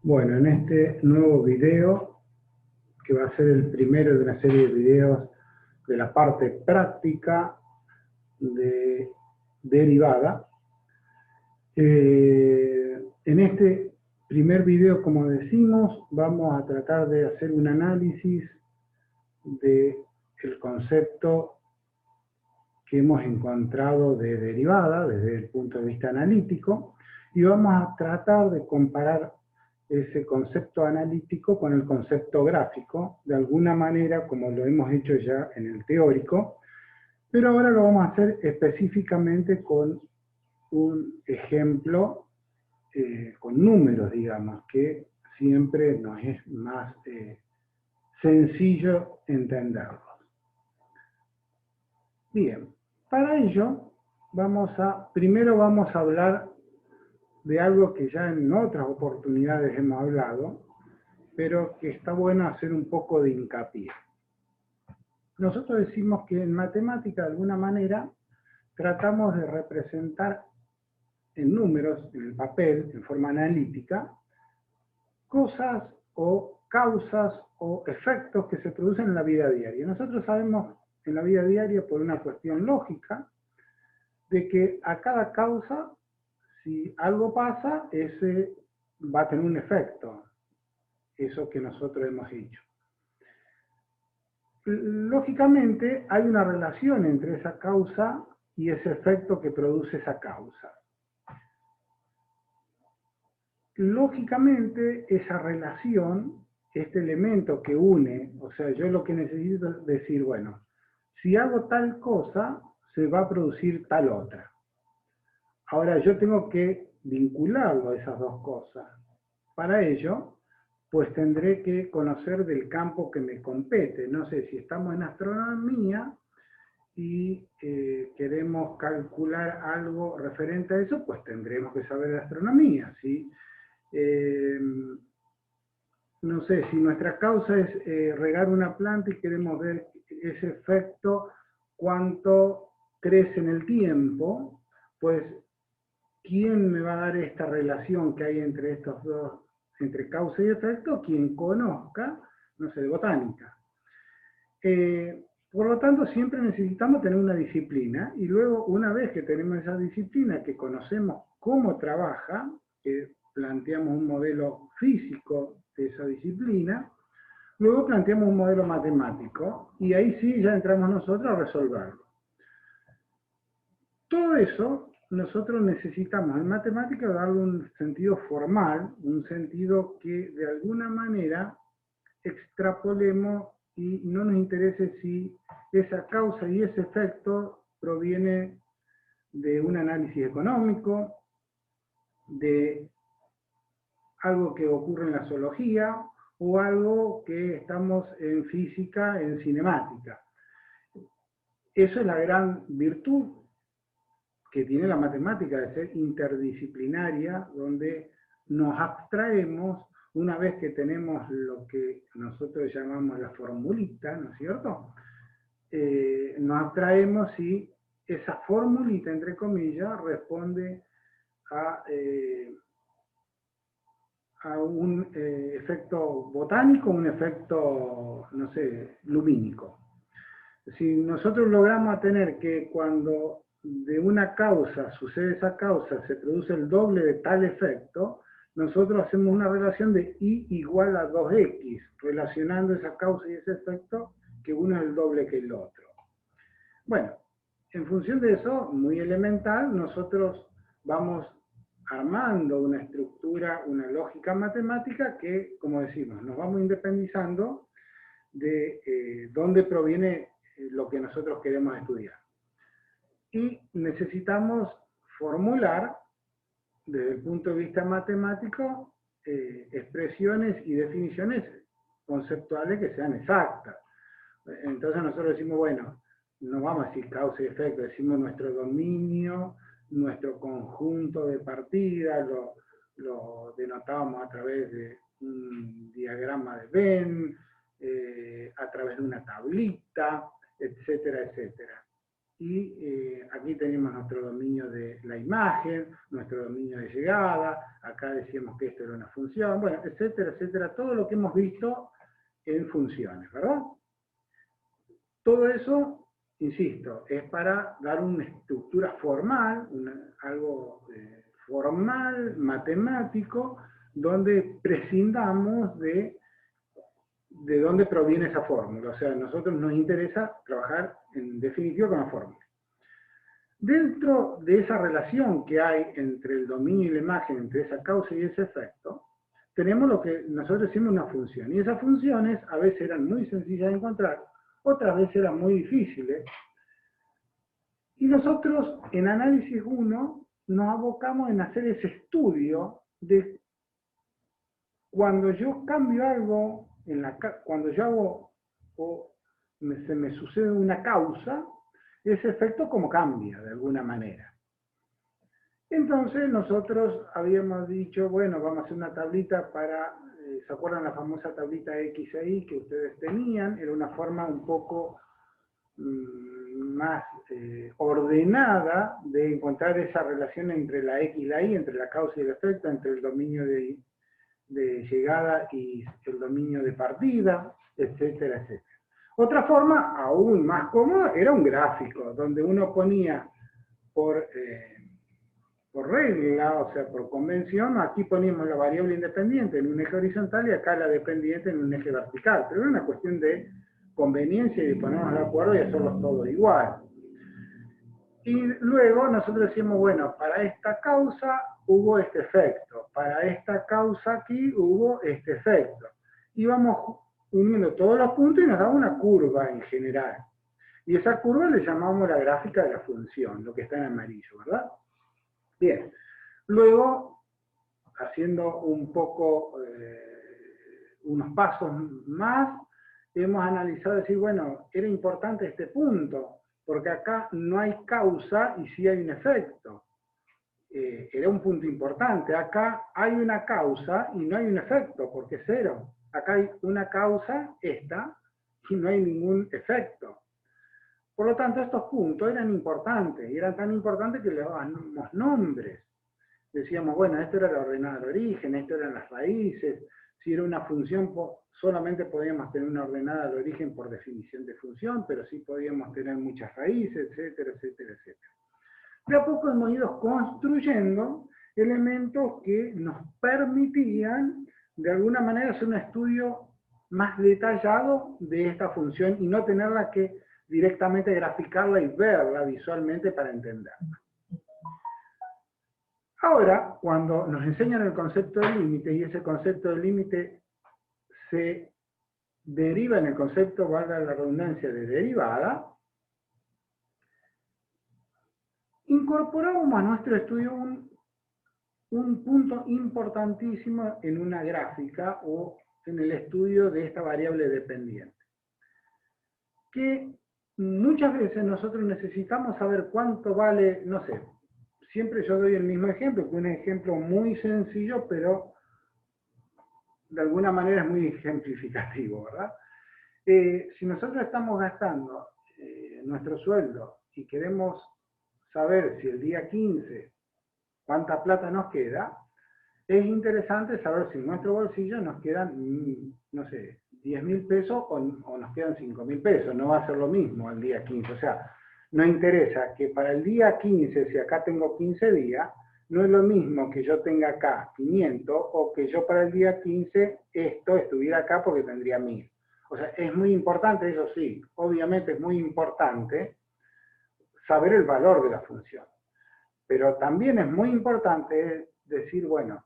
Bueno, en este nuevo video, que va a ser el primero de una serie de videos de la parte práctica de derivada, en este primer video, como decimos, vamos a tratar de hacer un análisis del concepto que hemos encontrado de derivada desde el punto de vista analítico, y vamos a tratar de comparar ese concepto analítico con el concepto gráfico, de alguna manera como lo hemos hecho ya en el teórico, pero ahora lo vamos a hacer específicamente con un ejemplo, con números, digamos, que siempre nos es más sencillo entenderlos. Bien, para ello primero vamos a hablar de algo que ya en otras oportunidades hemos hablado, pero que está bueno hacer un poco de hincapié. Nosotros decimos que en matemática, de alguna manera, tratamos de representar en números, en el papel, en forma analítica, cosas o causas o efectos que se producen en la vida diaria. Nosotros sabemos en la vida diaria, por una cuestión lógica, de que a cada causa, si algo pasa, ese va a tener un efecto, eso que nosotros hemos hecho. Lógicamente hay una relación entre esa causa y ese efecto que produce esa causa. Lógicamente esa relación, este elemento que une, o sea, yo lo que necesito es decir, bueno, si hago tal cosa, se va a producir tal otra. Ahora yo tengo que vincularlo a esas dos cosas. Para ello, pues tendré que conocer del campo que me compete. No sé, si estamos en astronomía y queremos calcular algo referente a eso, pues tendremos que saber de astronomía, ¿sí? No sé, si nuestra causa es regar una planta y queremos ver ese efecto, cuánto crece en el tiempo, pues ¿quién me va a dar esta relación que hay entre estos dos, entre causa y efecto? Quien conozca, no sé, de botánica. Por lo tanto, siempre necesitamos tener una disciplina, y luego, una vez que tenemos esa disciplina, que conocemos cómo trabaja, que planteamos un modelo físico de esa disciplina, luego planteamos un modelo matemático, y ahí sí ya entramos nosotros a resolverlo. Todo eso nosotros necesitamos en matemática darle un sentido formal, un sentido que de alguna manera extrapolemos y no nos interese si esa causa y ese efecto proviene de un análisis económico, de algo que ocurre en la zoología o algo que estamos en física, en cinemática. Eso es la gran virtud que tiene la matemática, de ser interdisciplinaria, donde nos abstraemos una vez que tenemos lo que nosotros llamamos la formulita, ¿no es cierto? Nos abstraemos si esa formulita, entre comillas, responde a un efecto botánico, un efecto, no sé, lumínico. Si nosotros logramos tener que cuando de una causa sucede esa causa, se produce el doble de tal efecto, nosotros hacemos una relación de I igual a 2X, relacionando esa causa y ese efecto, que uno es el doble que el otro. Bueno, en función de eso, muy elemental, nosotros vamos armando una estructura, una lógica matemática que, como decimos, nos vamos independizando de dónde proviene lo que nosotros queremos estudiar. Y necesitamos formular, desde el punto de vista matemático, expresiones y definiciones conceptuales que sean exactas. Entonces nosotros decimos, bueno, no vamos a decir causa y efecto, decimos nuestro dominio, nuestro conjunto de partidas, lo denotábamos a través de un diagrama de Venn, a través de una tablita, etcétera, etcétera. y aquí tenemos nuestro dominio de la imagen, nuestro dominio de llegada, acá decíamos que esto era una función, bueno, etcétera, etcétera, todo lo que hemos visto en funciones, ¿verdad? Todo eso, insisto, es para dar una estructura formal, algo formal, matemático, donde prescindamos de dónde proviene esa fórmula. O sea, a nosotros nos interesa trabajar en definitiva con la fórmula. Dentro de esa relación que hay entre el dominio y la imagen, entre esa causa y ese efecto, tenemos lo que nosotros decimos una función. Y esas funciones a veces eran muy sencillas de encontrar, otras veces eran muy difíciles. Y nosotros en Análisis 1 nos abocamos en hacer ese estudio de cuando yo cambio algo, cuando yo hago o se me sucede una causa, ese efecto como cambia de alguna manera. Entonces nosotros habíamos dicho, bueno, vamos a hacer una tablita para, ¿se acuerdan la famosa tablita X e Y que ustedes tenían? Era una forma un poco más ordenada de encontrar esa relación entre la X y la Y, entre la causa y el efecto, entre el dominio de llegada y el dominio de partida, etcétera, etcétera. Otra forma, aún más cómoda, era un gráfico, donde uno ponía por regla, o sea, por convención, aquí poníamos la variable independiente en un eje horizontal y acá la dependiente en un eje vertical, pero era una cuestión de conveniencia y de ponernos de acuerdo y hacerlos todos igual. Y luego nosotros decimos, bueno, para esta causa hubo este efecto, para esta causa aquí hubo este efecto. Y vamos uniendo todos los puntos y nos da una curva en general. Y esa curva le llamamos la gráfica de la función, lo que está en amarillo, ¿verdad? Bien. Luego, haciendo un poco unos pasos más, hemos analizado decir, bueno, era importante este punto, porque acá no hay causa y sí hay un efecto. Era un punto importante. Acá hay una causa y no hay un efecto, porque es cero. Acá hay una causa, esta, y no hay ningún efecto. Por lo tanto, estos puntos eran importantes, y eran tan importantes que le dábamos nombres. Decíamos, bueno, esto era la ordenada de origen, esto eran las raíces. Si era una función, solamente podíamos tener una ordenada de origen por definición de función, pero sí podíamos tener muchas raíces, etcétera, etcétera, etcétera. De a poco hemos ido construyendo elementos que nos permitían, de alguna manera, hacer un estudio más detallado de esta función y no tenerla que directamente graficarla y verla visualmente para entenderla. Ahora, cuando nos enseñan el concepto de límite, y ese concepto de límite se deriva en el concepto, valga la redundancia, de derivada, incorporamos a nuestro estudio un punto importantísimo en una gráfica o en el estudio de esta variable dependiente. Que muchas veces nosotros necesitamos saber cuánto vale, no sé, siempre yo doy el mismo ejemplo, que es un ejemplo muy sencillo, pero de alguna manera es muy ejemplificativo, ¿verdad? Si nosotros estamos gastando nuestro sueldo y queremos saber si el día 15 cuánta plata nos queda, es interesante saber si en nuestro bolsillo nos quedan, no sé, 10.000 pesos o nos quedan 5.000 pesos. No va a ser lo mismo al día 15. O sea, nos interesa que para el día 15, si acá tengo 15 días, no es lo mismo que yo tenga acá 500 o que yo para el día 15 esto estuviera acá porque tendría 1.000. O sea, es muy importante, eso sí, obviamente es muy importante saber el valor de la función. Pero también es muy importante decir, bueno,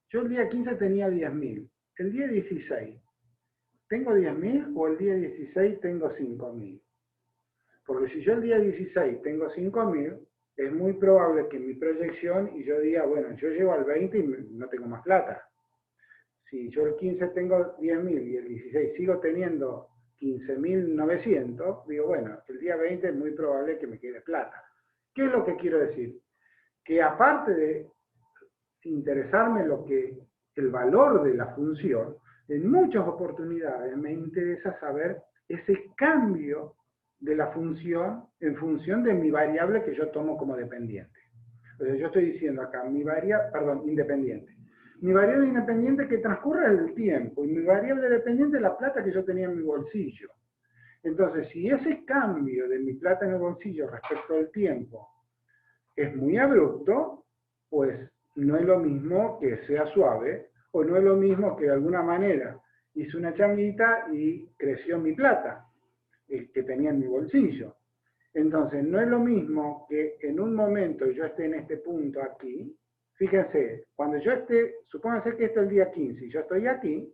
yo el día 15 tenía 10.000, el día 16, ¿tengo 10.000 o el día 16 tengo 5.000? Porque si yo el día 16 tengo 5.000, es muy probable que en mi proyección y yo diga, bueno, yo llego al 20 y no tengo más plata. Si yo el 15 tengo 10.000 y el 16 sigo teniendo 15.900, digo, bueno, el día 20 es muy probable que me quede plata. ¿Qué es lo que quiero decir? Que aparte de interesarme el valor de la función, en muchas oportunidades me interesa saber ese cambio de la función en función de mi variable que yo tomo como dependiente. O sea, yo estoy diciendo acá, independiente. Mi variable independiente que transcurre el tiempo, y mi variable dependiente es la plata que yo tenía en mi bolsillo. Entonces, si ese cambio de mi plata en el bolsillo respecto al tiempo es muy abrupto, pues no es lo mismo que sea suave, o no es lo mismo que de alguna manera hice una changuita y creció mi plata que tenía en mi bolsillo. Entonces, no es lo mismo que en un momento yo esté en este punto aquí. Fíjense, cuando yo esté, supónganse que esto es el día 15 y yo estoy aquí,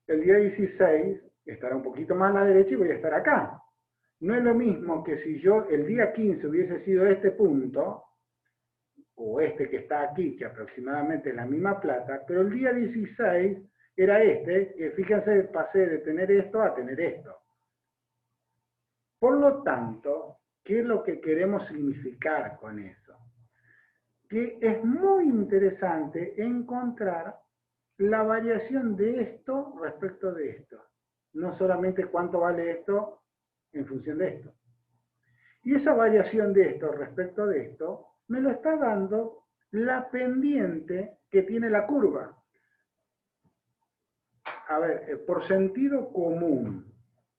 el día 16 estará un poquito más a la derecha y voy a estar acá. No es lo mismo que si yo el día 15 hubiese sido este punto, o este que está aquí, que aproximadamente es la misma plata, pero el día 16 era este, que fíjense, pasé de tener esto a tener esto. Por lo tanto, ¿qué es lo que queremos significar con eso? Que es muy interesante encontrar la variación de esto respecto de esto. No solamente cuánto vale esto en función de esto. Y esa variación de esto respecto de esto me lo está dando la pendiente que tiene la curva. A ver, por sentido común,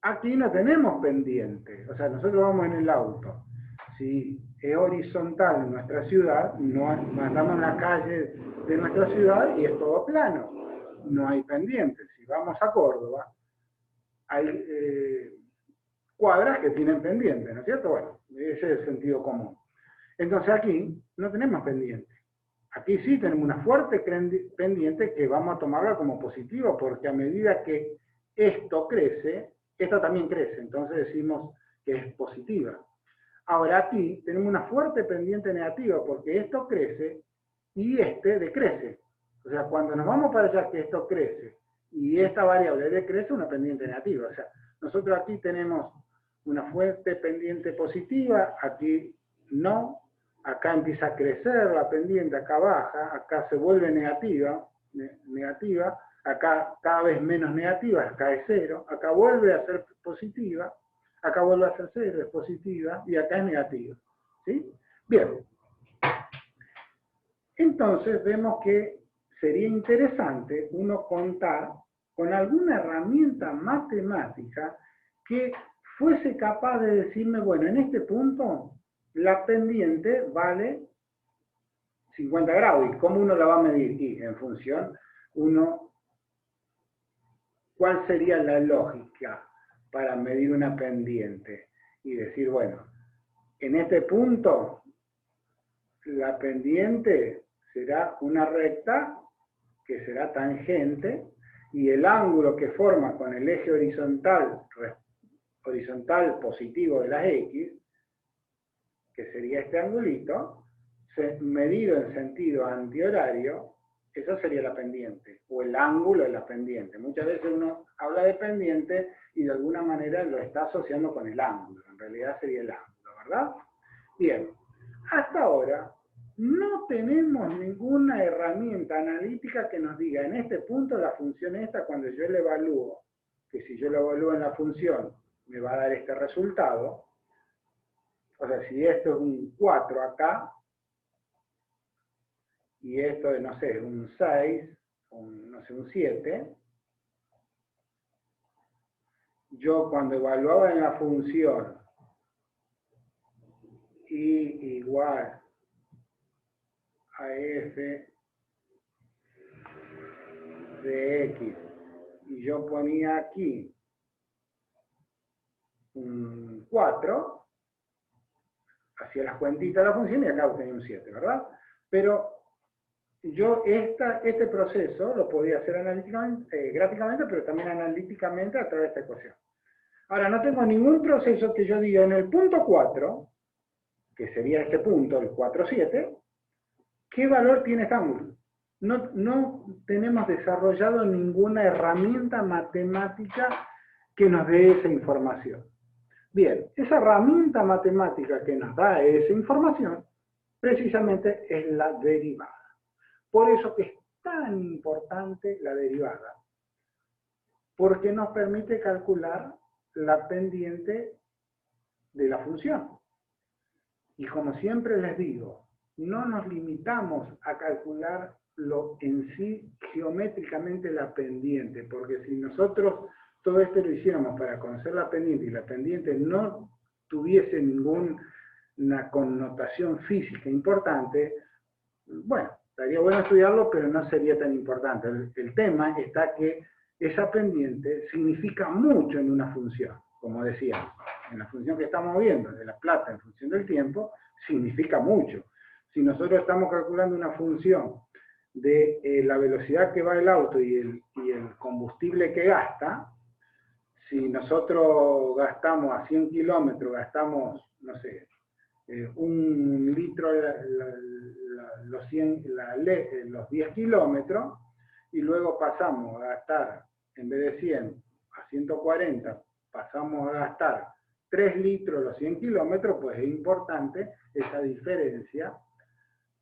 aquí no tenemos pendiente. O sea, nosotros vamos en el auto. Si es horizontal en nuestra ciudad, no andamos en la calle de nuestra ciudad y es todo plano. No hay pendiente. Si vamos a Córdoba, hay cuadras que tienen pendiente, ¿no es cierto? Bueno, ese es el sentido común. Entonces aquí no tenemos pendiente. Aquí sí tenemos una fuerte pendiente que vamos a tomarla como positiva, porque a medida que esto crece, esto también crece, entonces decimos que es positiva. Ahora aquí tenemos una fuerte pendiente negativa, porque esto crece y este decrece. O sea, cuando nos vamos para allá que esto crece y esta variable decrece, una pendiente negativa. O sea, nosotros aquí tenemos una fuerte pendiente positiva, aquí no, acá empieza a crecer la pendiente, acá baja, acá se vuelve negativa, acá cada vez menos negativa, acá es cero, acá vuelve a ser positiva, acá vuelve a ser cero, es positiva, y acá es negativa. ¿Sí? Bien. Entonces vemos que sería interesante uno contar con alguna herramienta matemática que fuese capaz de decirme, bueno, en este punto la pendiente vale 50 grados. ¿Y cómo uno la va a medir? Y en función, ¿cuál sería la lógica para medir una pendiente? Y decir, bueno, en este punto la pendiente será una recta que será tangente y el ángulo que forma con el eje horizontal positivo de las X, que sería este angulito, medido en sentido antihorario, eso sería la pendiente, o el ángulo de la pendiente. Muchas veces uno habla de pendiente y de alguna manera lo está asociando con el ángulo, en realidad sería el ángulo, ¿verdad? Bien, hasta ahora no tenemos ninguna herramienta analítica que nos diga en este punto la función esta, cuando yo la evalúo, que si yo la evalúo en la función me va a dar este resultado. O sea, si esto es un 4 acá, y esto es, no sé, un 6, no sé, un 7, yo cuando evaluaba en la función y igual a f de x, y yo ponía aquí un 4, hacía las cuentitas de la función y acá tenía un 7, ¿verdad? Pero yo este proceso lo podía hacer analíticamente, gráficamente, pero también analíticamente a través de esta ecuación. Ahora, no tengo ningún proceso que yo diga en el punto 4, que sería este punto, el 4, 7, ¿qué valor tiene este ángulo? No tenemos desarrollado ninguna herramienta matemática que nos dé esa información. Bien, esa herramienta matemática que nos da esa información, precisamente es la derivada. Por eso que es tan importante la derivada, porque nos permite calcular la pendiente de la función. Y como siempre les digo, no nos limitamos a calcular en sí geométricamente la pendiente, porque si nosotros todo esto lo hiciéramos para conocer la pendiente y la pendiente no tuviese ninguna connotación física importante, bueno, estaría bueno estudiarlo, pero no sería tan importante. El tema está que esa pendiente significa mucho en una función, como decíamos. En la función que estamos viendo, de la plata en función del tiempo, significa mucho. Si nosotros estamos calculando una función de la velocidad que va el auto y el combustible que gasta, si nosotros gastamos a 100 kilómetros, gastamos, no sé, 1 litro los 10 kilómetros, y luego pasamos a gastar, en vez de 100, a 140, pasamos a gastar 3 litros los 100 kilómetros, pues es importante esa diferencia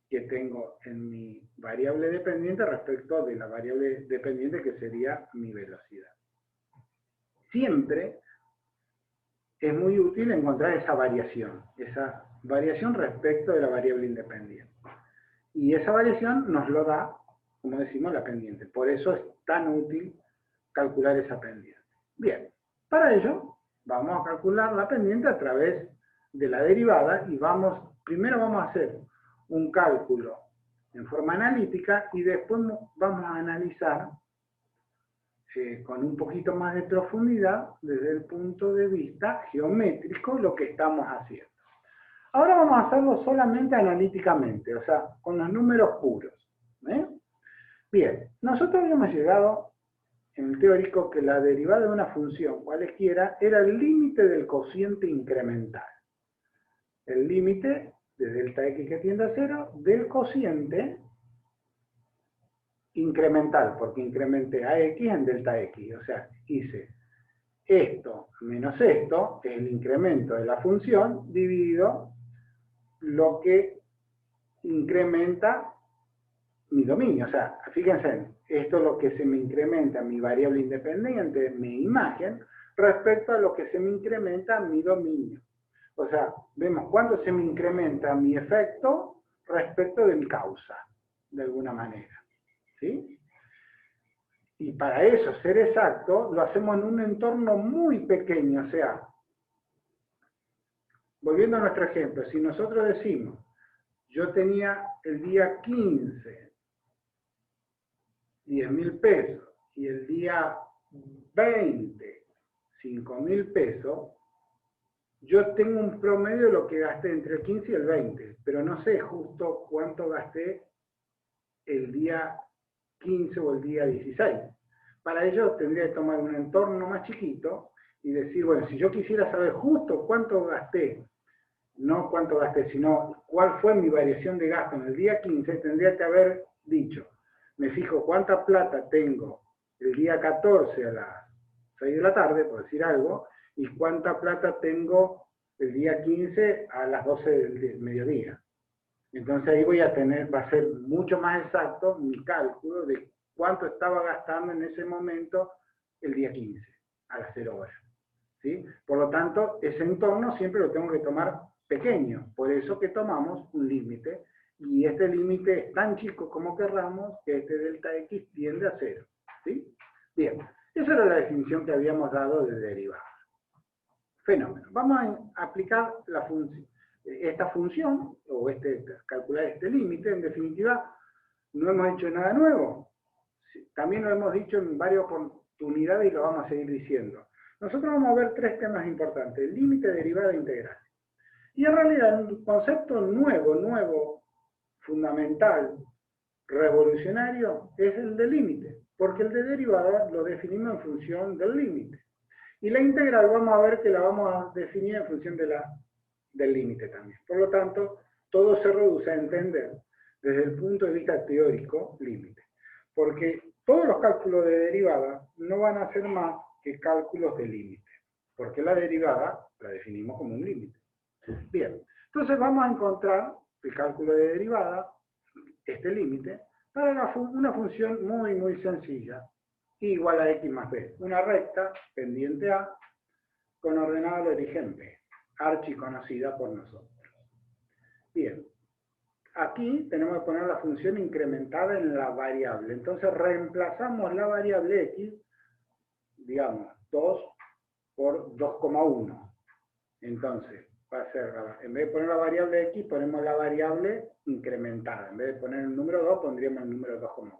que tengo en mi variable dependiente respecto de la variable dependiente que sería mi velocidad. Siempre es muy útil encontrar esa variación respecto de la variable independiente. Y esa variación nos lo da, como decimos, la pendiente. Por eso es tan útil calcular esa pendiente. Bien, para ello vamos a calcular la pendiente a través de la derivada y primero vamos a hacer un cálculo en forma analítica y después vamos a analizar con un poquito más de profundidad desde el punto de vista geométrico lo que estamos haciendo. Ahora vamos a hacerlo solamente analíticamente, o sea, con los números puros. Bien, nosotros habíamos llegado en el teórico que la derivada de una función, cualesquiera, era el límite del cociente incremental. El límite de delta x que tiende a 0 del cociente incremental, porque incrementé a x en delta x, o sea, hice esto menos esto, es el incremento de la función, dividido lo que incrementa mi dominio. O sea, fíjense, esto es lo que se me incrementa mi variable independiente, mi imagen, respecto a lo que se me incrementa mi dominio. O sea, vemos cuánto se me incrementa mi efecto respecto de mi causa, de alguna manera. ¿Sí? Y para eso, ser exacto, lo hacemos en un entorno muy pequeño. O sea, volviendo a nuestro ejemplo, si nosotros decimos, yo tenía el día 15 10.000 pesos y el día 20 5.000 pesos, yo tengo un promedio de lo que gasté entre el 15 y el 20, pero no sé justo cuánto gasté el día 15 o el día 16. Para ello tendría que tomar un entorno más chiquito y decir, bueno, si yo quisiera saber justo cuánto gasté, no cuánto gasté, sino cuál fue mi variación de gasto en el día 15, tendría que haber dicho, me fijo cuánta plata tengo el día 14 a las 6 de la tarde, por decir algo, y cuánta plata tengo el día 15 a las 12 del mediodía. Entonces ahí va a ser mucho más exacto mi cálculo de cuánto estaba gastando en ese momento el día 15, a las 0 horas. ¿Sí? Por lo tanto, ese entorno siempre lo tengo que tomar pequeño, por eso que tomamos un límite, y este límite es tan chico como querramos que este delta x tiende a 0. ¿Sí? Bien, esa era la definición que habíamos dado de derivada. Fenómeno. Vamos a aplicar esta función, o calcular este límite. En definitiva, no hemos hecho nada nuevo. También lo hemos dicho en varias oportunidades y lo vamos a seguir diciendo. Nosotros vamos a ver 3 temas importantes: límite, derivada e integral. Y en realidad un concepto nuevo, fundamental, revolucionario, es el de límite, porque el de derivada lo definimos en función del límite. Y la integral vamos a ver que la vamos a definir en función del límite también. Por lo tanto, todo se reduce a entender desde el punto de vista teórico límite. Porque todos los cálculos de derivada no van a ser más que cálculos de límite, porque la derivada la definimos como un límite. Bien, entonces vamos a encontrar el cálculo de derivada, este límite, para una función muy sencilla, igual a x más b, una recta pendiente a con ordenada de origen b. archiconocida por nosotros. Bien, aquí tenemos que poner la función incrementada en la variable. Entonces reemplazamos la variable x, digamos, 2 por 2,1. Entonces, va a ser, en vez de poner la variable x, ponemos la variable incrementada. En vez de poner el número 2, pondríamos el número 2,1.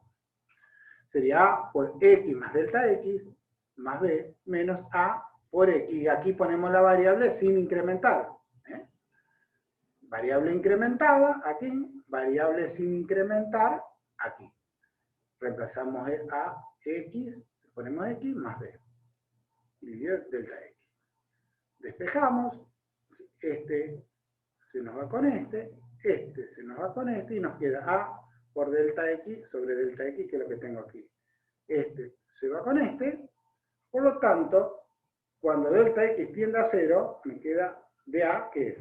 Sería a por x más delta x más b menos a por x. Y aquí ponemos la variable sin incrementar. Variable incrementada aquí, variable sin incrementar aquí. Reemplazamos a x, ponemos x más b. Dividido delta x. Despejamos, este se nos va con este se nos va con este y nos queda a por delta x sobre delta x, que es lo que tengo aquí. Este se va con este, por lo tanto, cuando delta x tiende a 0, me queda dA, que es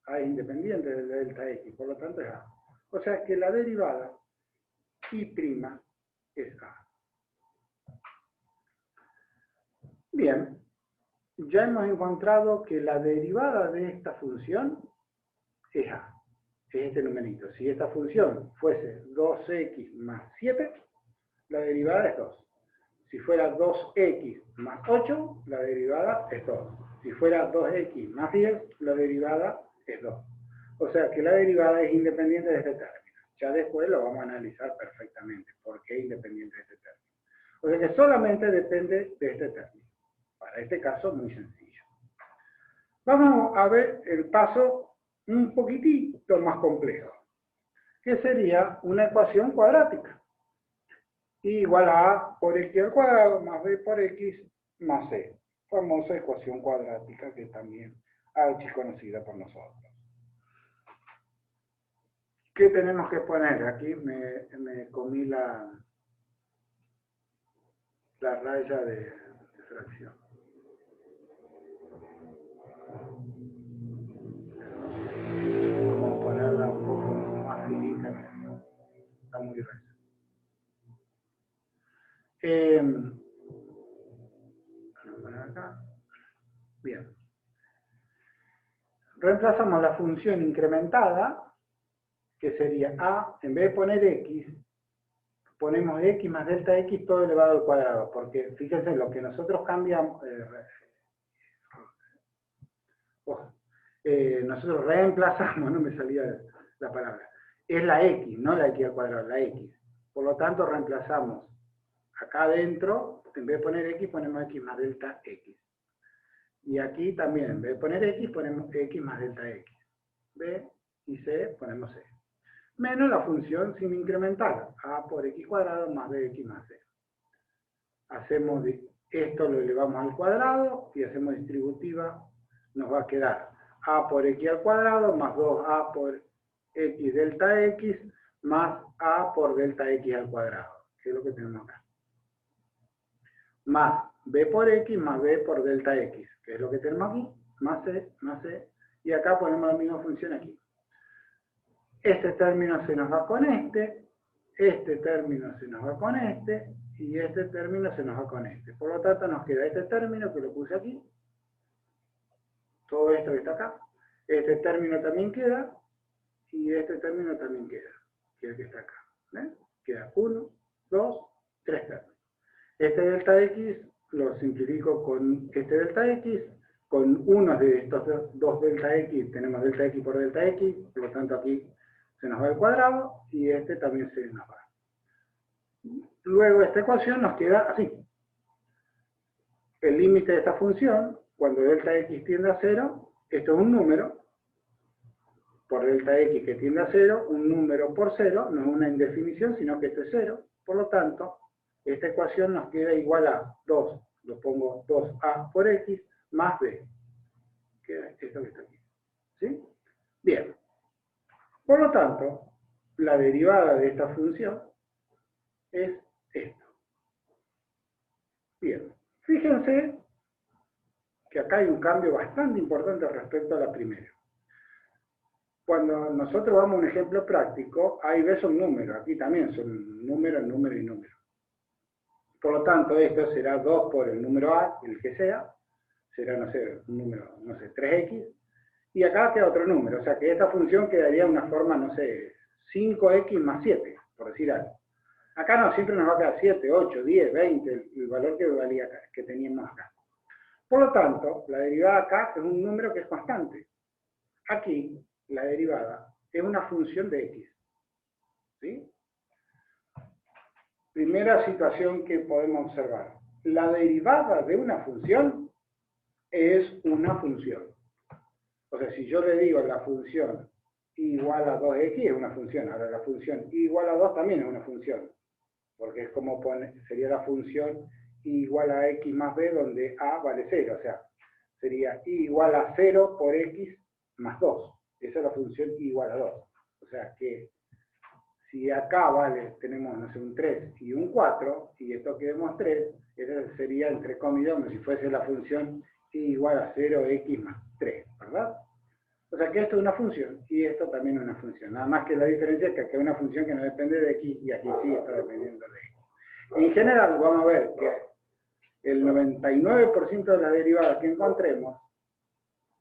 a independiente de delta x, por lo tanto es a. O sea que la derivada y' es a. Bien, ya hemos encontrado que la derivada de esta función es a, es este numerito. Si esta función fuese 2x más 7, la derivada es 2. Si fuera 2x más 8, la derivada es 2. Si fuera 2x más 10, la derivada es 2. O sea que la derivada es independiente de este término. Ya después lo vamos a analizar perfectamente, por qué es independiente de este término. O sea que solamente depende de este término. Para este caso, muy sencillo. Vamos a ver el paso un poquitito más complejo, que sería una ecuación cuadrática. Igual a a por x al cuadrado más b por x más c. Famosa ecuación cuadrática que también es conocida por nosotros. ¿Qué tenemos que poner? Aquí me comí la raya de fracción. Vamos a ponerla un poco más finita. Está muy gruesa. Acá. Bien. Reemplazamos la función incrementada, que sería a, en vez de poner x, ponemos x más delta x todo elevado al cuadrado, porque fíjense, lo que nosotros cambiamos, nosotros reemplazamos, no me salía la palabra, es la x, no la x al cuadrado, la x. Por lo tanto, reemplazamos acá adentro, en vez de poner x, ponemos x más delta x. Y aquí también, en vez de poner x, ponemos x más delta x. B y c, ponemos c. Menos la función sin incrementar, a por x cuadrado más bx más c. Hacemos esto, lo elevamos al cuadrado y hacemos distributiva, nos va a quedar a por x al cuadrado más 2a por x delta x más a por delta x al cuadrado, que es lo que tenemos acá. Más b por x más b por delta x, que es lo que tenemos aquí, más c, y acá ponemos la misma función aquí. Este término se nos va con este término se nos va con este, y este término se nos va con este. Por lo tanto, nos queda este término que lo puse aquí, todo esto que está acá, este término también queda, y este término también queda, que es el que está acá. ¿Ven? Queda 1, 2, 3 términos. Este delta x lo simplifico con este delta x, con uno de estos dos delta x, tenemos delta x por delta x, por lo tanto aquí se nos va al cuadrado, y este también se nos va. Luego esta ecuación nos queda así. El límite de esta función, cuando delta x tiende a 0, esto es un número, por delta x que tiende a 0, un número por 0, no es una indefinición, sino que esto es 0, por lo tanto, esta ecuación nos queda igual a 2, lo pongo 2a por x, más b, que es esto que está aquí. ¿Sí? Bien. Por lo tanto, la derivada de esta función es esto. Bien. Fíjense que acá hay un cambio bastante importante respecto a la primera. Cuando nosotros vamos a un ejemplo práctico, ahí ves un número, aquí también son número, número y número. Por lo tanto, esto será 2 por el número a, el que sea, será, no sé, un número, no sé, 3x, Y acá queda otro número, o sea que esta función quedaría de una forma, no sé, 5x más 7, por decir algo. Acá no, siempre nos va a quedar 7, 8, 10, 20, el valor que valía acá, que teníamos acá. Por lo tanto, la derivada acá es un número que es constante. Aquí, la derivada es una función de x. ¿Sí? Primera situación que podemos observar. La derivada de una función es una función. O sea, si yo le digo la función igual a 2x es una función. Ahora la función igual a 2 también es una función. Porque es como sería la función igual a x más b donde a vale 0. O sea, sería igual a 0 por x más 2. Esa es la función igual a 2. O sea que si acá vale, tenemos, no sé, un 3 y un 4, y esto que vemos 3, esa sería, entre comillas, como si fuese la función igual a 0x más 3, ¿verdad? O sea que esto es una función, y esto también es una función. Nada más que la diferencia es que acá es una función que no depende de x, y aquí sí está dependiendo de x. En general, vamos a ver que el 99% de las derivadas que encontremos,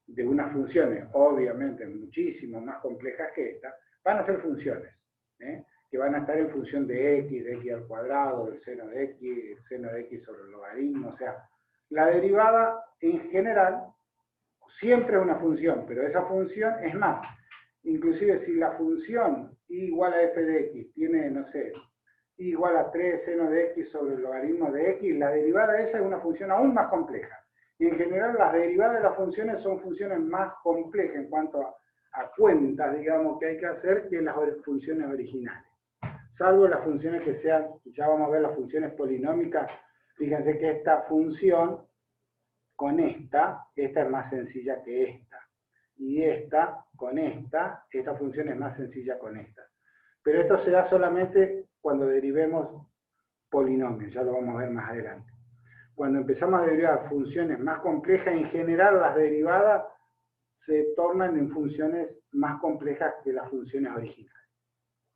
de unas funciones, obviamente muchísimo más complejas que esta, van a ser funciones, que van a estar en función de x al cuadrado, del seno de x, el seno de x sobre el logaritmo. O sea, la derivada en general siempre es una función, pero esa función es más. Inclusive si la función y igual a f de x tiene, no sé, y igual a 3 seno de x sobre el logaritmo de x, la derivada de esa es una función aún más compleja. Y en general las derivadas de las funciones son funciones más complejas en cuanto a cuentas, digamos, que hay que hacer que las funciones originales. Salvo las funciones que sean, ya vamos a ver las funciones polinómicas, fíjense que esta función con esta es más sencilla que esta. Y esta con esta función es más sencilla con esta. Pero esto se da solamente cuando derivemos polinomios, ya lo vamos a ver más adelante. Cuando empezamos a derivar funciones más complejas, en general las derivadas se tornan en funciones más complejas que las funciones originales.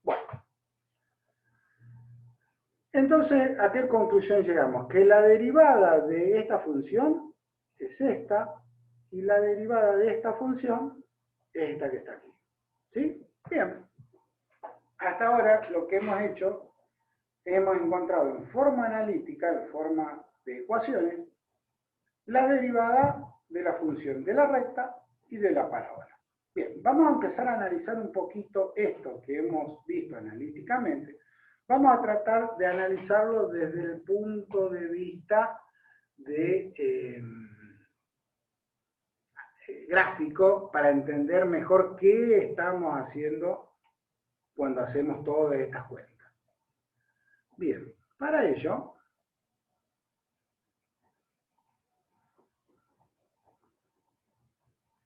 Bueno. Entonces, ¿a qué conclusión llegamos? Que la derivada de esta función es esta, y la derivada de esta función es esta que está aquí. ¿Sí? Bien. Hasta ahora lo que hemos hecho, hemos encontrado en forma analítica, en forma de ecuaciones, la derivada de la función de la recta y de la parábola. Bien, vamos a empezar a analizar un poquito esto que hemos visto analíticamente. Vamos a tratar de analizarlo desde el punto de vista de gráfico para entender mejor qué estamos haciendo cuando hacemos todas estas cuentas. Bien, para ello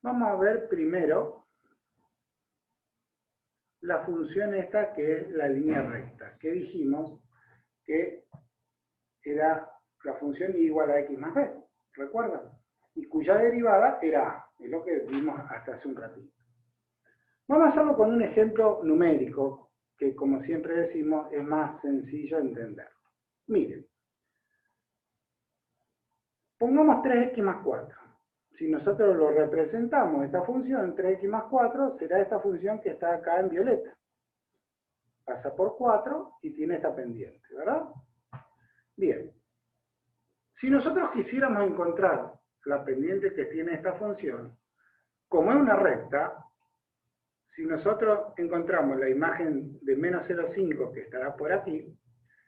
vamos a ver primero la función esta que es la línea recta, que dijimos que era la función igual a x más b, ¿recuerdan? Y cuya derivada era a, es lo que vimos hasta hace un ratito. Vamos a hacerlo con un ejemplo numérico, que como siempre decimos es más sencillo de entender. Miren, pongamos 3x más 4. Si nosotros lo representamos, esta función 3x más 4 será esta función que está acá en violeta. Pasa por 4 y tiene esta pendiente, ¿verdad? Bien. Si nosotros quisiéramos encontrar la pendiente que tiene esta función, como es una recta, si nosotros encontramos la imagen de menos 0,5 que estará por aquí,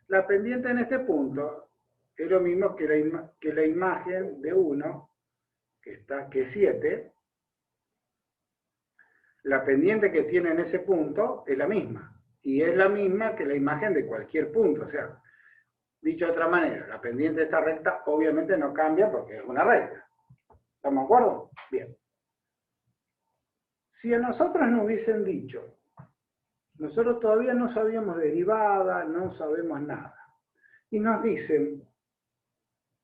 la pendiente en este punto es lo mismo que la imagen de 1, que es 7. La pendiente que tiene en ese punto es la misma. Y es la misma que la imagen de cualquier punto. O sea, dicho de otra manera, la pendiente de esta recta obviamente no cambia porque es una recta. ¿Estamos de acuerdo? Bien. Si a nosotros nos hubiesen dicho, nosotros todavía no sabíamos derivada, no sabemos nada, y nos dicen,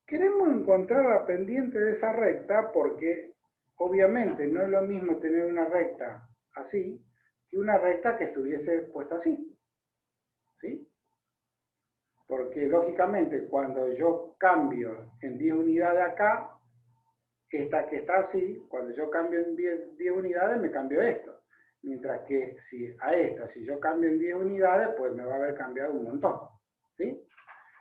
queremos encontrar la pendiente de esa recta porque obviamente no es lo mismo tener una recta así que una recta que estuviese puesta así. ¿Sí? Porque lógicamente cuando yo cambio en 10 unidades acá, esta que está así, cuando yo cambio en 10 unidades, me cambio esto. Mientras que si yo cambio en 10 unidades, pues me va a haber cambiado un montón. ¿Sí?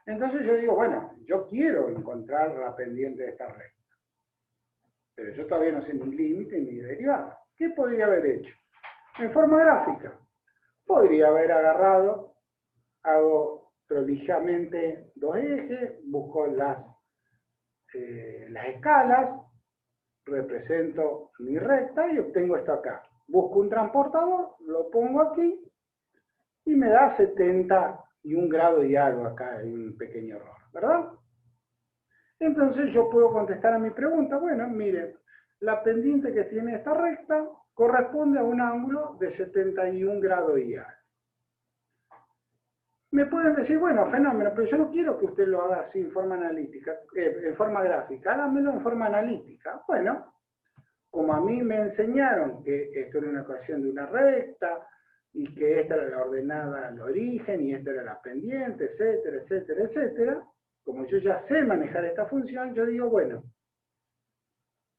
Entonces yo digo, bueno, yo quiero encontrar la pendiente de esta recta. Pero yo todavía no sé ni límite ni derivada. ¿Qué podría haber hecho? En forma gráfica. Podría haber agarrado, hago prolijamente 2 ejes, busco las escalas, represento mi recta y obtengo esto acá. Busco un transportador, lo pongo aquí y me da 71 grados y algo acá, hay un pequeño error, ¿verdad? Entonces yo puedo contestar a mi pregunta, bueno, miren, la pendiente que tiene esta recta corresponde a un ángulo de 71 grados y algo. Me pueden decir, bueno, fenómeno, pero yo no quiero que usted lo haga así en forma analítica, en forma gráfica, hágamelo en forma analítica. Bueno, como a mí me enseñaron que esto era una ecuación de una recta, y que esta era la ordenada al origen, y esta era la pendiente, etcétera, etcétera, etcétera, como yo ya sé manejar esta función, yo digo, bueno,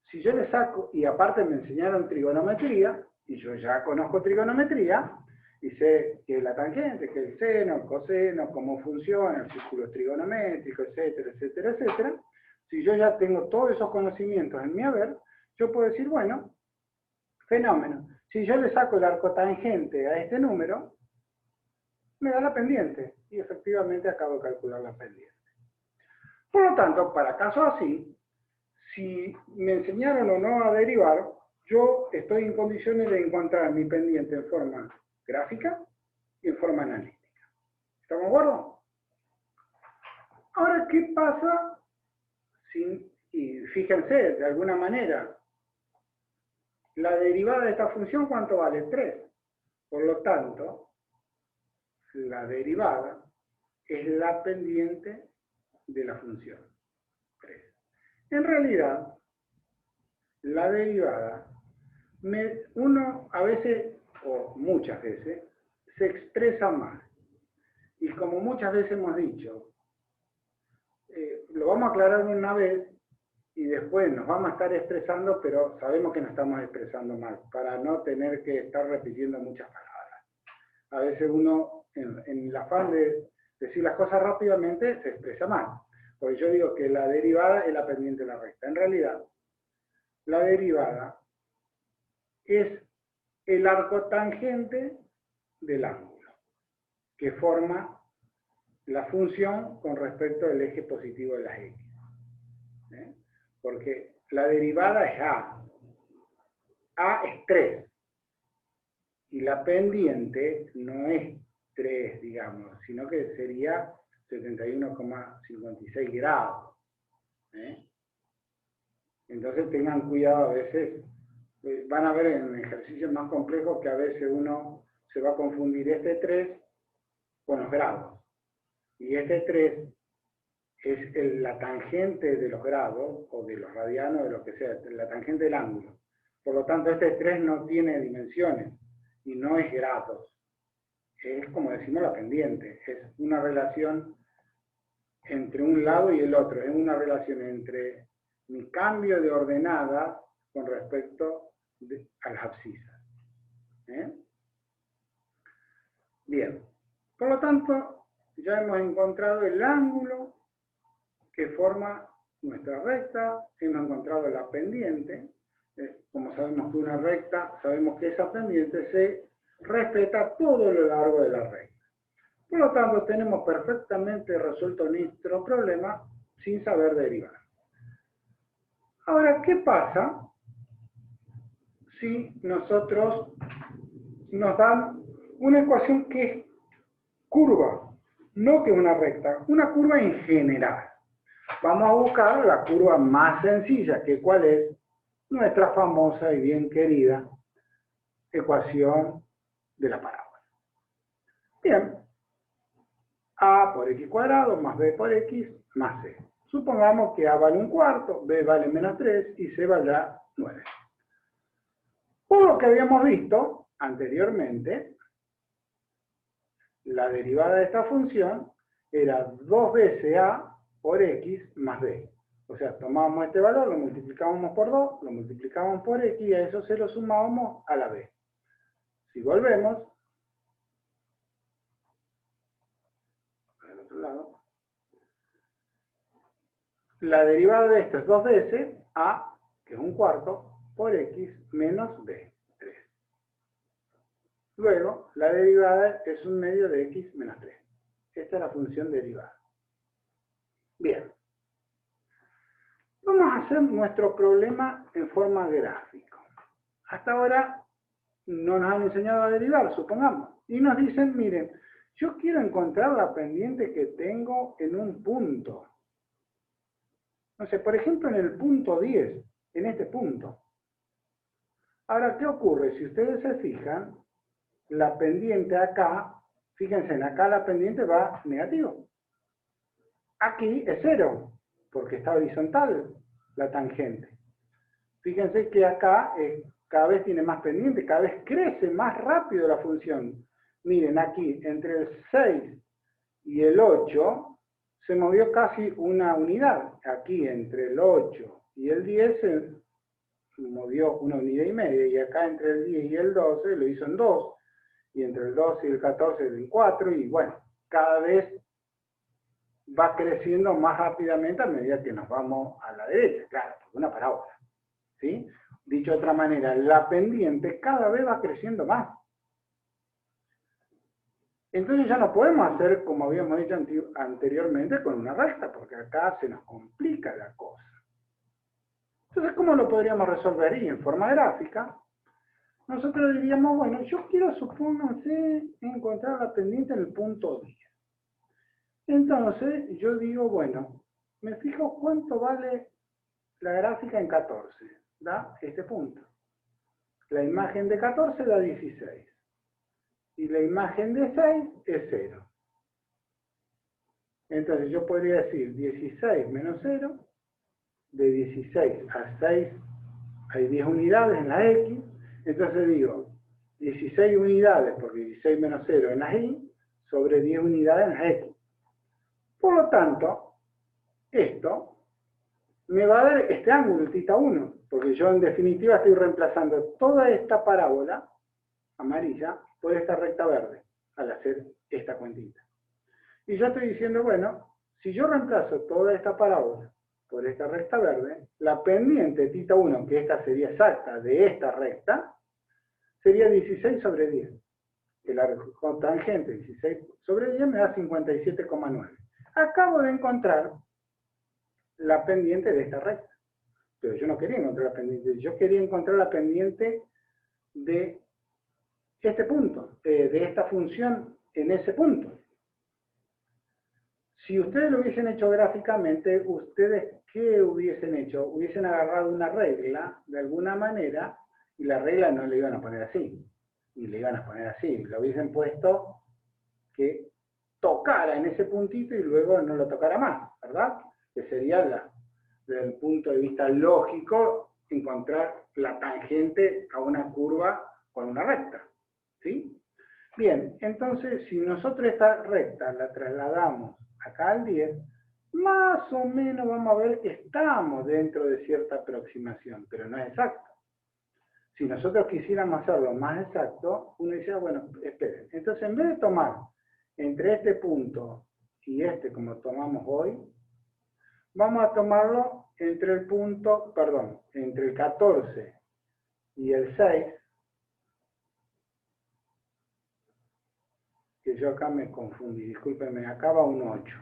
si yo le saco, y aparte me enseñaron trigonometría, y yo ya conozco trigonometría, y sé que la tangente, que el seno, el coseno, cómo funciona, el círculo trigonométrico, etcétera, etcétera, etcétera, si yo ya tengo todos esos conocimientos en mi haber, yo puedo decir, bueno, fenómeno, si yo le saco el arco tangente a este número, me da la pendiente, y efectivamente acabo de calcular la pendiente. Por lo tanto, para casos así, si me enseñaron o no a derivar, yo estoy en condiciones de encontrar mi pendiente en forma gráfica y en forma analítica. ¿Estamos de acuerdo? Ahora, ¿qué pasa si, y fíjense, de alguna manera, la derivada de esta función, ¿cuánto vale? 3. Por lo tanto, la derivada es la pendiente de la función 3. En realidad, la derivada, uno a veces, o muchas veces, se expresa mal. Y como muchas veces hemos dicho, lo vamos a aclarar una vez y después nos vamos a estar expresando, pero sabemos que nos estamos expresando mal, para no tener que estar repitiendo muchas palabras. A veces uno, en el afán de decir las cosas rápidamente, se expresa mal. Porque yo digo que la derivada es la pendiente de la recta. En realidad, la derivada es el arco tangente del ángulo, que forma la función con respecto al eje positivo de las x. Porque la derivada es a. A es 3. Y la pendiente no es 3, digamos, sino que sería 71,56 grados. Entonces tengan cuidado, a veces van a ver en ejercicios más complejos que a veces uno se va a confundir este 3 con los grados. Y este 3 es la tangente de los grados, o de los radianos, de lo que sea, la tangente del ángulo. Por lo tanto, este 3 no tiene dimensiones, y no es grados. Es como decimos la pendiente, es una relación entre un lado y el otro, es una relación entre mi cambio de ordenada con respecto a las abscisas. Bien, por lo tanto, ya hemos encontrado el ángulo que forma nuestra recta, hemos encontrado la pendiente, como sabemos que una recta, sabemos que esa pendiente se respeta todo lo largo de la recta. Por lo tanto, tenemos perfectamente resuelto nuestro problema sin saber derivar. Ahora, ¿qué pasa si nosotros nos dan una ecuación que es curva, no que es una recta, una curva en general? Vamos a buscar la curva más sencilla, que cuál es nuestra famosa y bien querida ecuación de la parábola. Bien, a por x cuadrado más b por x más c. Supongamos que a vale 1/4, b vale menos 3 y c valdrá 9. Por lo que habíamos visto anteriormente, la derivada de esta función era 2 veces a por x más b. O sea, tomábamos este valor, lo multiplicábamos por 2, lo multiplicábamos por x y a eso se lo sumábamos a la b. Si volvemos, al otro lado, la derivada de esto es 2 veces a, que es un cuarto, por x menos b, 3. Luego, la derivada es un medio de x menos 3. Esta es la función derivada. Bien. Vamos a hacer nuestro problema en forma gráfica. Hasta ahora no nos han enseñado a derivar, supongamos. Y nos dicen, miren, yo quiero encontrar la pendiente que tengo en un punto. No sé, por ejemplo, en el punto 10, en este punto. Ahora, ¿qué ocurre? Si ustedes se fijan, la pendiente acá, fíjense, acá la pendiente va negativo. Aquí es 0, porque está horizontal la tangente. Fíjense que acá cada vez tiene más pendiente, cada vez crece más rápido la función. Miren, aquí, entre el 6 y el 8, se movió casi una unidad. Aquí, entre el 8 y el 10, se movió una unidad y media. Y acá, entre el 10 y el 12, lo hizo en 2. Y entre el 12 y el 14, en 4. Y bueno, cada vez va creciendo más rápidamente a medida que nos vamos a la derecha. Claro, porque una parábola. ¿Sí? Dicho de otra manera, la pendiente cada vez va creciendo más. Entonces ya no podemos hacer como habíamos dicho anteriormente con una recta, porque acá se nos complica la cosa. Entonces, ¿cómo lo podríamos resolver? Y en forma gráfica, nosotros diríamos, bueno, yo quiero, supónganse, encontrar la pendiente en el punto 10. Entonces, yo digo, bueno, me fijo cuánto vale la gráfica en 14. Da este punto. La imagen de 14 da 16. Y la imagen de 6 es 0. Entonces yo podría decir 16 menos 0. De 16 a 6 hay 10 unidades en la X. Entonces digo 16 unidades por 16 menos 0 en la Y sobre 10 unidades en la X. Por lo tanto, esto me va a dar este ángulo, θ 1, porque yo en definitiva estoy reemplazando toda esta parábola amarilla por esta recta verde al hacer esta cuentita. Y yo estoy diciendo, bueno, si yo reemplazo toda esta parábola por esta recta verde, la pendiente θ 1, que esta sería exacta de esta recta, sería 16 sobre 10. Que la tangente 16 sobre 10 me da 57,9. Acabo de encontrar la pendiente de esta recta. Pero yo no quería encontrar la pendiente, yo quería encontrar la pendiente de este punto, de esta función en ese punto. Si ustedes lo hubiesen hecho gráficamente, ¿ustedes qué hubiesen hecho? Hubiesen agarrado una regla, de alguna manera, y la regla no le iban a poner así, ni le iban a poner así, la hubiesen puesto que tocara en ese puntito y luego no lo tocara más, ¿verdad? Que sería, desde el punto de vista lógico, encontrar la tangente a una curva con una recta, ¿sí? Bien, entonces, si nosotros esta recta la trasladamos acá al 10, más o menos vamos a ver que estamos dentro de cierta aproximación, pero no es exacto. Si nosotros quisiéramos hacerlo más exacto, uno dice, bueno, esperen. Entonces, en vez de tomar entre este punto y este como tomamos hoy, vamos a tomarlo entre el punto, perdón, entre el 14 y el 6, que yo acá me confundí, discúlpenme, acá va un 8,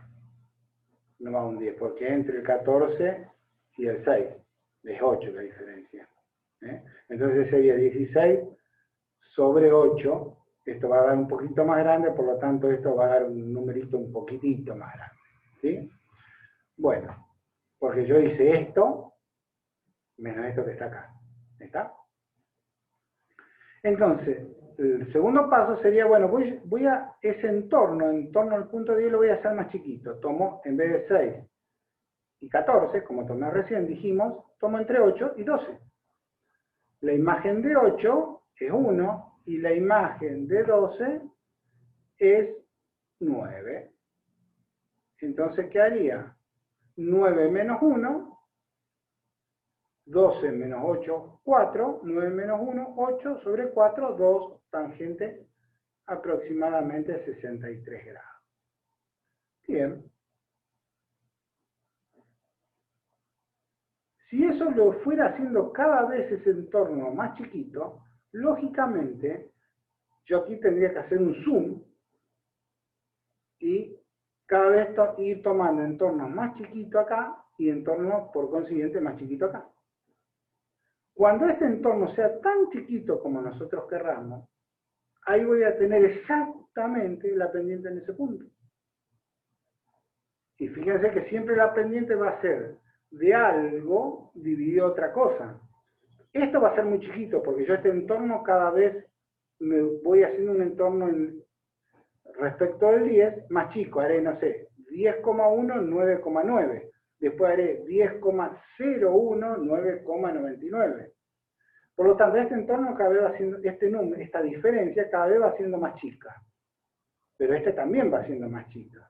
no va un 10, porque entre el 14 y el 6 es 8 la diferencia. Entonces sería 16 sobre 8, esto va a dar un poquito más grande, por lo tanto esto va a dar un numerito un poquitito más grande, ¿sí? Bueno, porque yo hice esto, menos esto que está acá, ¿está? Entonces, el segundo paso sería, bueno, voy a ese entorno al punto 10 lo voy a hacer más chiquito. Tomo, en vez de 6 y 14, como tomé recién, dijimos, tomo entre 8 y 12. La imagen de 8 es 1 y la imagen de 12 es 9. Entonces, ¿qué haría? 9 menos 1 12 menos 8, 4, 9 menos 1, 8 sobre 4, 2, tangente aproximadamente 63 grados. Bien. Si eso lo fuera haciendo cada vez ese entorno más chiquito, lógicamente, yo aquí tendría que hacer un zoom y cada vez ir tomando entornos más chiquitos acá y entornos, por consiguiente, más chiquitos acá. Cuando este entorno sea tan chiquito como nosotros querramos, ahí voy a tener exactamente la pendiente en ese punto. Y fíjense que siempre la pendiente va a ser de algo dividido otra cosa. Esto va a ser muy chiquito porque yo este entorno cada vez me voy haciendo un entorno respecto al 10 más chico. Haré, no sé, 10,1, 9,9. Después haré 10,01, 9,99. Por lo tanto, este entorno cada vez va haciendo, esta diferencia cada vez va siendo más chica. Pero este también va siendo más chica.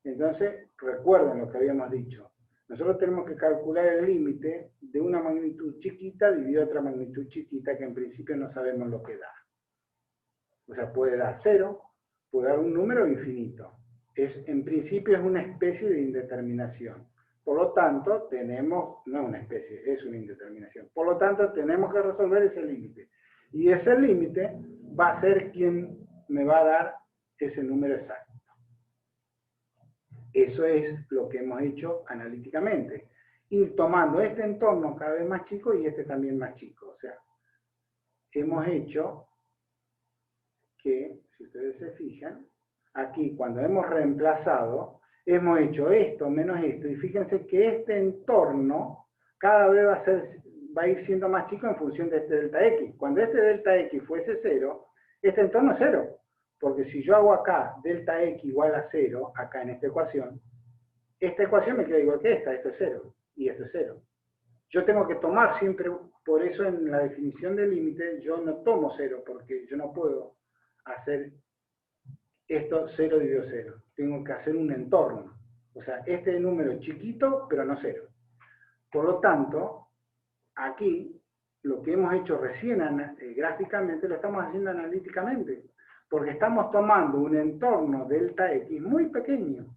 Entonces, recuerden lo que habíamos dicho. Nosotros tenemos que calcular el límite de una magnitud chiquita dividido a otra magnitud chiquita que en principio no sabemos lo que da. O sea, puede dar 0, puede dar un número infinito. En principio es una especie de indeterminación. Por lo tanto, tenemos, no una especie, es una indeterminación. Por lo tanto, tenemos que resolver ese límite. Y ese límite va a ser quien me va a dar ese número exacto. Eso es lo que hemos hecho analíticamente. Ir tomando este entorno cada vez más chico y este también más chico. O sea, hemos hecho que, si ustedes se fijan, aquí cuando hemos reemplazado, hemos hecho esto menos esto. Y fíjense que este entorno cada vez va a ir siendo más chico en función de este delta X. Cuando este delta X fuese 0, este entorno es 0. Porque si yo hago acá delta X igual a 0, acá en esta ecuación me queda igual que esta, esto es 0, y esto es 0. Yo tengo que tomar siempre, por eso en la definición del límite, yo no tomo 0, porque yo no puedo hacer esto 0 dividido 0. Tengo que hacer un entorno. O sea, este número es chiquito, pero no 0. Por lo tanto, aquí, lo que hemos hecho recién gráficamente, lo estamos haciendo analíticamente. Porque estamos tomando un entorno delta X muy pequeño.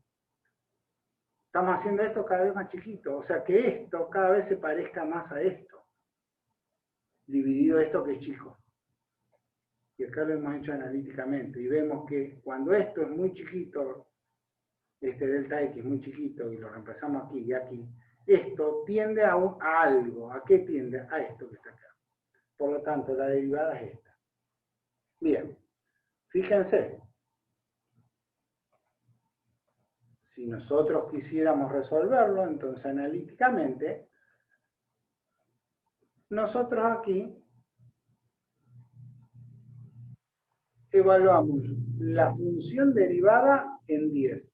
Estamos haciendo esto cada vez más chiquito. O sea que esto cada vez se parezca más a esto. Dividido esto que es chico. Y acá lo hemos hecho analíticamente. Y vemos que cuando esto es muy chiquito, este delta X es muy chiquito, y lo reemplazamos aquí y aquí, esto tiende a algo. ¿A qué tiende? A esto que está acá. Por lo tanto, la derivada es esta. Bien. Fíjense. Si nosotros quisiéramos resolverlo, entonces analíticamente, nosotros aquí evaluamos la función derivada en 10.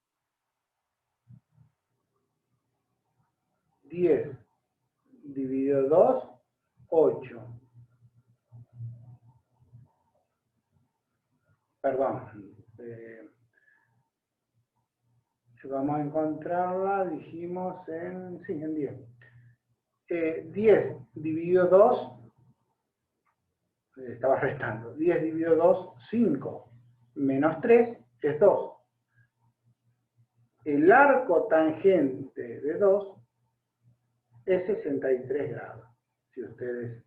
10 dividido 2, 8. Perdón. Vamos a encontrarla, dijimos, en 10. 10 dividido 2, estaba restando. 10 dividido 2, 5. Menos 3 es 2. El arco tangente de 2 es 63 grados. Si ustedes...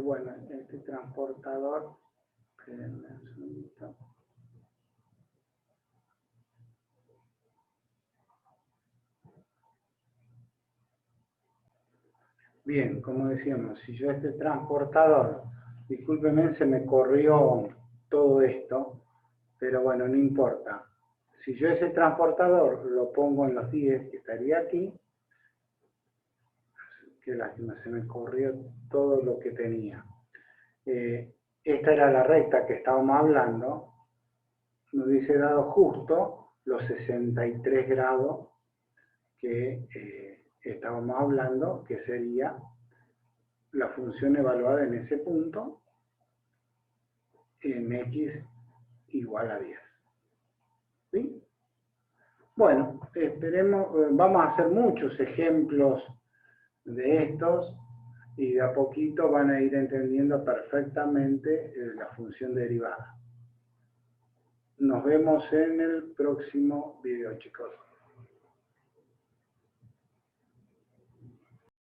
bueno, este transportador... Espérenme un segundito. Bien, como decíamos, si yo este transportador, discúlpenme, se me corrió todo esto, pero bueno, no importa. Si yo ese transportador lo pongo en los 10, que estaría aquí, qué lástima, se me corrió todo lo que tenía. Esta era la recta que estábamos hablando, me hubiese dado justo los 63 grados que estábamos hablando, que sería la función evaluada en ese punto en x igual a 10. ¿Sí? Bueno, esperemos, vamos a hacer muchos ejemplos de estos y de a poquito van a ir entendiendo perfectamente la función derivada. Nos vemos en el próximo video, chicos.